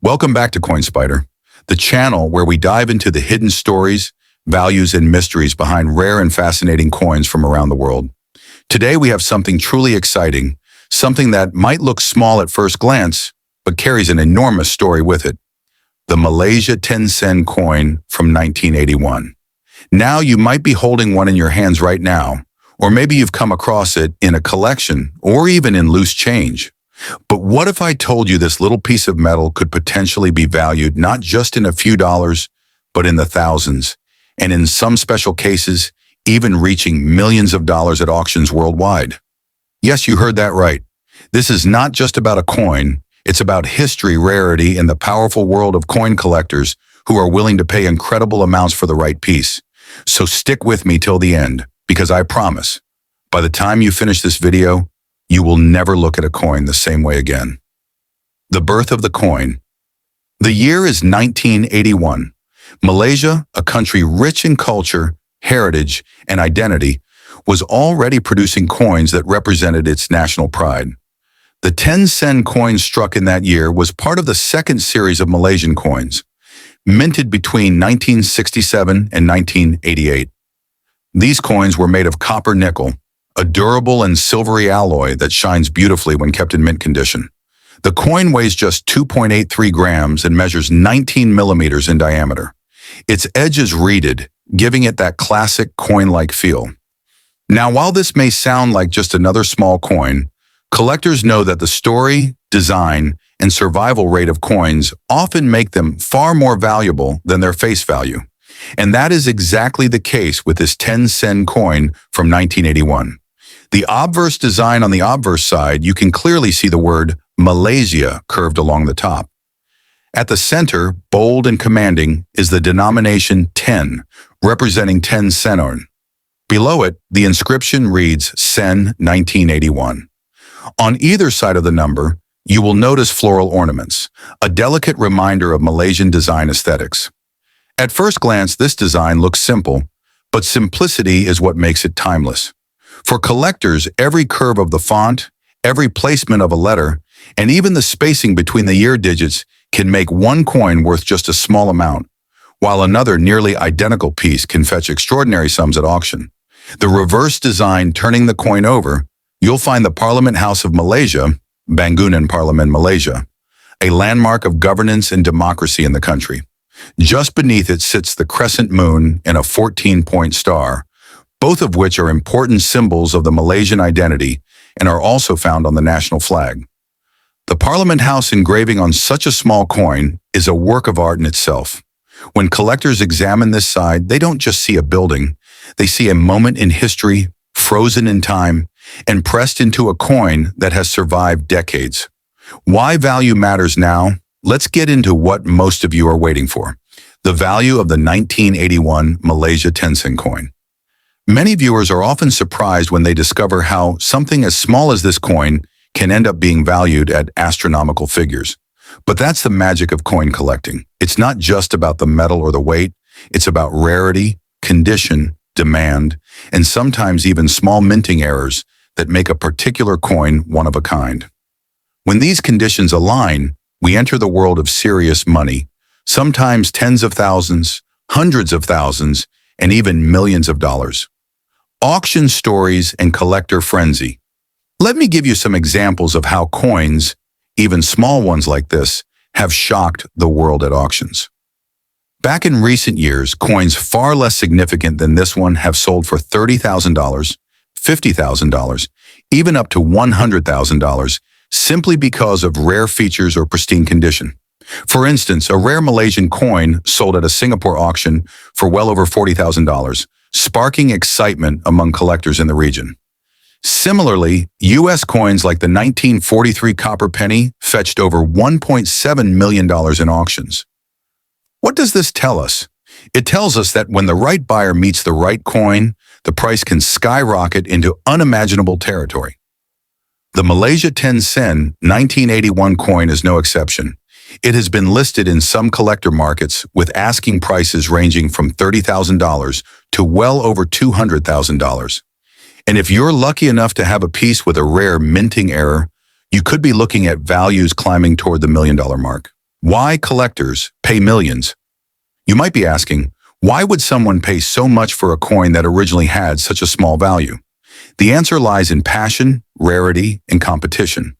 Welcome back to Spyder, the channel where we dive into the hidden stories, values, and mysteries behind rare and fascinating coins from around the world. Today we have something truly exciting, something that might look small at first glance, but carries an enormous story with it. The Malaysia 10-cent coin from 1981. Now you might be holding one in your hands right now, or maybe you've come across it in a collection or even in loose change. But what if I told you this little piece of metal could potentially be valued not just in a few dollars, but in the thousands, and in some special cases, even reaching millions of dollars at auctions worldwide? Yes, you heard that right. This is not just about a coin, it's about history, rarity, and the powerful world of coin collectors who are willing to pay incredible amounts for the right piece. So stick with me till the end, because I promise, by the time you finish this video, you will never look at a coin the same way again. The birth of the coin. The year is 1981. Malaysia, a country rich in culture, heritage, and identity, was already producing coins that represented its national pride. The 10-cent coin struck in that year was part of the second series of Malaysian coins, minted between 1967 and 1988. These coins were made of copper nickel, a durable and silvery alloy that shines beautifully when kept in mint condition. The coin weighs just 2.83 grams and measures 19 millimeters in diameter. Its edge is reeded, giving it that classic coin-like feel. Now, while this may sound like just another small coin, collectors know that the story, design, and survival rate of coins often make them far more valuable than their face value. And that is exactly the case with this 10-cent coin from 1981. The Obverse design on the Obverse side, you can clearly see the word Malaysia curved along the top. At the center, bold and commanding, is the denomination 10, representing 10 senon. Below it, the inscription reads Sen 1981. On either side of the number, you will notice floral ornaments, a delicate reminder of Malaysian design aesthetics. At first glance, this design looks simple, but simplicity is what makes it timeless. For collectors, every curve of the font, every placement of a letter, and even the spacing between the year digits can make one coin worth just a small amount, while another nearly identical piece can fetch extraordinary sums at auction. The reverse design turning the coin over, you'll find the Parliament House of Malaysia, Bangunan Parliament Malaysia, a landmark of governance and democracy in the country. Just beneath it sits the crescent moon and a 14-point star, both of which are important symbols of the Malaysian identity and are also found on the national flag. The Parliament House engraving on such a small coin is a work of art in itself. When collectors examine this side, they don't just see a building, they see a moment in history, frozen in time, and pressed into a coin that has survived decades. Why value matters now? Let's get into what most of you are waiting for: the value of the 1981 Malaysia 10-cent coin. Many viewers are often surprised when they discover how something as small as this coin can end up being valued at astronomical figures. But that's the magic of coin collecting. It's not just about the metal or the weight, it's about rarity, condition, demand, and sometimes even small minting errors that make a particular coin one of a kind. When these conditions align, we enter the world of serious money, sometimes tens of thousands, hundreds of thousands, and even millions of dollars. Auction stories and collector frenzy. Let me give you some examples of how coins, even small ones like this, have shocked the world at auctions. Back in recent years, coins far less significant than this one have sold for $30,000, $50,000, even up to $100,000, simply because of rare features or pristine condition. For instance, a rare Malaysian coin sold at a Singapore auction for well over $40,000, sparking excitement among collectors in the region. Similarly, U.S. coins like the 1943 copper penny fetched over $1.7 million in auctions. What does this tell us? It tells us that when the right buyer meets the right coin, the price can skyrocket into unimaginable territory. The Malaysia 10-cent 1981 coin is no exception. It has been listed in some collector markets with asking prices ranging from $30,000 to well over $200,000. And if you're lucky enough to have a piece with a rare minting error, you could be looking at values climbing toward the $1 million mark. Why collectors pay millions? You might be asking, why would someone pay so much for a coin that originally had such a small value? The answer lies in passion, rarity, and competition.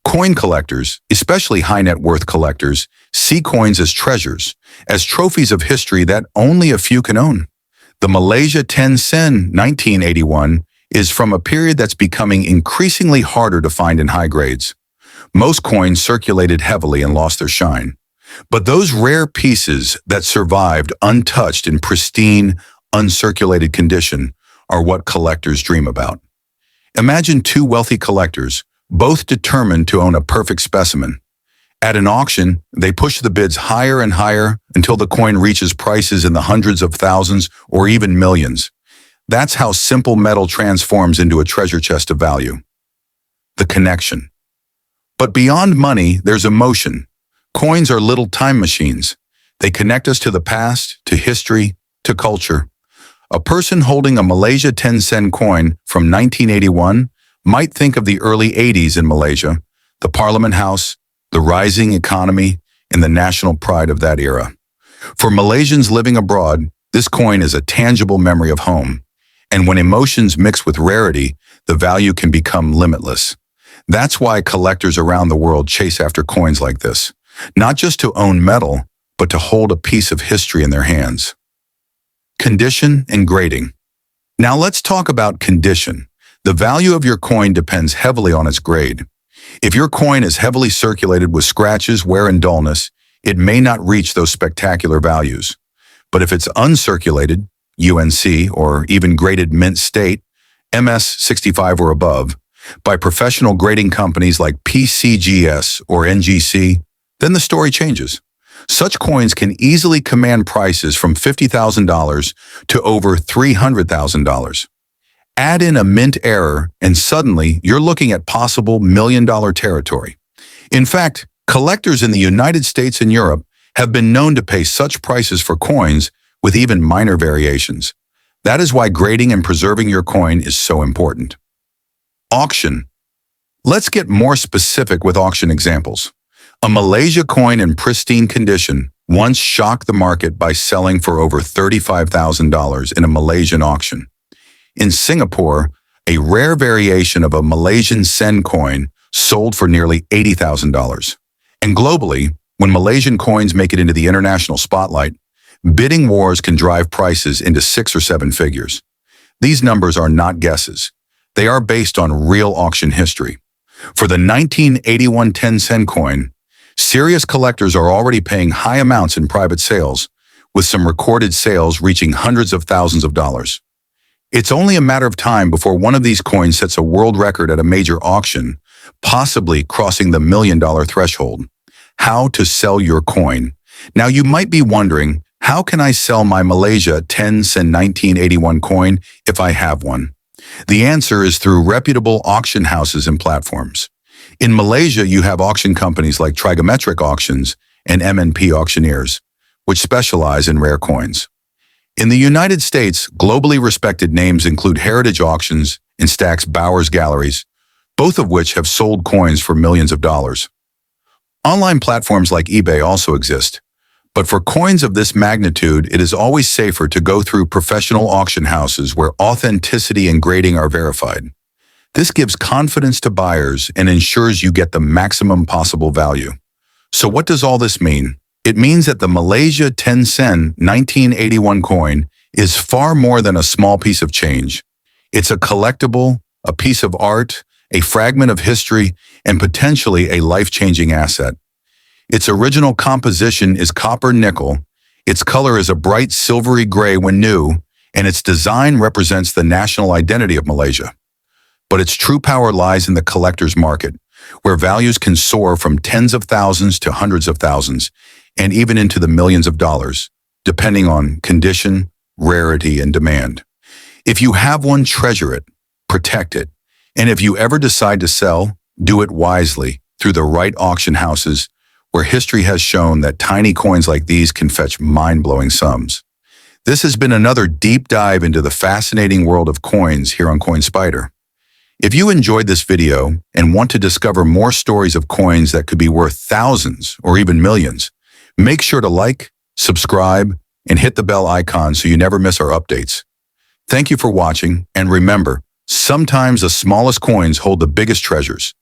Coin collectors, especially high net worth collectors, see coins as treasures, as trophies of history that only a few can own. The Malaysia 10 sen 1981 is from a period that's becoming increasingly harder to find in high grades. Most coins circulated heavily and lost their shine. But those rare pieces that survived untouched in pristine, uncirculated condition are what collectors dream about. Imagine two wealthy collectors, both determined to own a perfect specimen. At an auction, they push the bids higher and higher until the coin reaches prices in the hundreds of thousands or even millions. That's how simple metal transforms into a treasure chest of value. The connection. But beyond money, there's emotion. Coins are little time machines. They connect us to the past, to history, to culture. A person holding a Malaysia 10 sen coin from 1981 might think of the early 80s in Malaysia, the Parliament House, the rising economy, and the national pride of that era. For Malaysians living abroad, this coin is a tangible memory of home. And when emotions mix with rarity, the value can become limitless. That's why collectors around the world chase after coins like this, not just to own metal, but to hold a piece of history in their hands. Condition and grading. Now let's talk about condition. The value of your coin depends heavily on its grade. If your coin is heavily circulated with scratches, wear, and dullness, it may not reach those spectacular values. But if it's uncirculated, UNC, or even graded mint state, MS 65 or above, by professional grading companies like PCGS or NGC, then the story changes. Such coins can easily command prices from $50,000 to over $300,000. Add in a mint error, and suddenly you're looking at possible million-dollar territory. In fact, collectors in the United States and Europe have been known to pay such prices for coins with even minor variations. That is why grading and preserving your coin is so important. Auction. Let's get more specific with auction examples. A Malaysia coin in pristine condition once shocked the market by selling for over $35,000 in a Malaysian auction. In Singapore, a rare variation of a Malaysian sen coin sold for nearly $80,000. And globally, when Malaysian coins make it into the international spotlight, bidding wars can drive prices into 6 or 7 figures. These numbers are not guesses. They are based on real auction history. For the 1981 10 sen coin, serious collectors are already paying high amounts in private sales, with some recorded sales reaching hundreds of thousands of dollars. It's only a matter of time before one of these coins sets a world record at a major auction, possibly crossing the $1 million threshold. How to sell your coin. Now you might be wondering, how can I sell my Malaysia 10 sen 1981 coin if I have one? The answer is through reputable auction houses and platforms. In Malaysia, you have auction companies like Trigometric Auctions and M&P Auctioneers, which specialize in rare coins. In the United States, globally respected names include Heritage Auctions and Stack's Bowers Galleries, both of which have sold coins for millions of dollars. Online platforms like eBay also exist, but for coins of this magnitude, it is always safer to go through professional auction houses where authenticity and grading are verified. This gives confidence to buyers and ensures you get the maximum possible value. So what does all this mean? It means that the Malaysia 10 sen 1981 coin is far more than a small piece of change. It's a collectible, a piece of art, a fragment of history, and potentially a life-changing asset. Its original composition is copper nickel, its color is a bright silvery gray when new, and its design represents the national identity of Malaysia. But its true power lies in the collector's market, where values can soar from tens of thousands to hundreds of thousands, and even into the millions of dollars, depending on condition, rarity, and demand. If you have one, treasure it, protect it, and if you ever decide to sell, do it wisely through the right auction houses, where history has shown that tiny coins like these can fetch mind-blowing sums. This has been another deep dive into the fascinating world of coins here on Coin Spyder. If you enjoyed this video and want to discover more stories of coins that could be worth thousands or even millions, make sure to like, subscribe, and hit the bell icon so you never miss our updates. Thank you for watching, and remember, sometimes the smallest coins hold the biggest treasures.